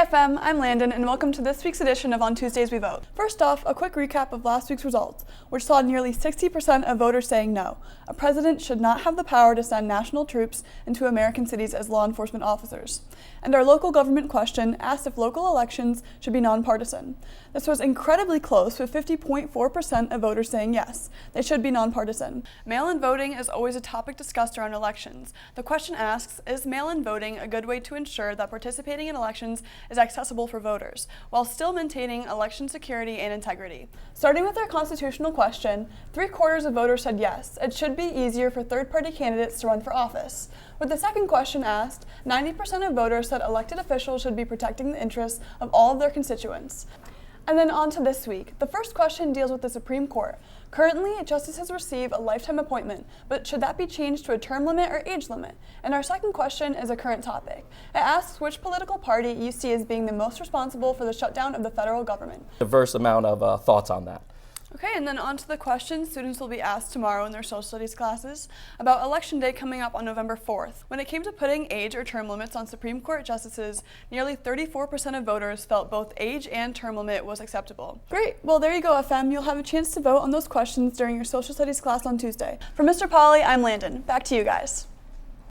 FM, I'm Landon, and welcome to this week's edition of On Tuesdays We Vote. First off, a quick recap of last week's results, which saw nearly 60% of voters saying no. A president should not have the power to send national troops into American cities as law enforcement officers. And our local government question asked if local elections should be nonpartisan. This was incredibly close, with 50.4% of voters saying yes, they should be nonpartisan. Mail-in voting is always a topic discussed around elections. The question asks, is mail-in voting a good way to ensure that participating in elections is accessible for voters, while still maintaining election security and integrity? Starting with our constitutional question, 3/4 of voters said yes, it should be easier for third-party candidates to run for office. With the second question asked, 90% of voters said elected officials should be protecting the interests of all of their constituents. And then on to this week. The first question deals with the Supreme Court. Currently, justices receive a lifetime appointment, but should that be changed to a term limit or age limit? And our second question is a current topic. It asks which political party you see as being the most responsible for the shutdown of the federal government. Diverse amount of thoughts on that. Okay, and then on to the questions students will be asked tomorrow in their social studies classes about Election Day coming up on November 4th. When it came to putting age or term limits on Supreme Court justices, nearly 34% of voters felt both age and term limit was acceptable. Great, well there you go FM, you'll have a chance to vote on those questions during your social studies class on Tuesday. For Mr. Polly, I'm Landon. Back to you guys.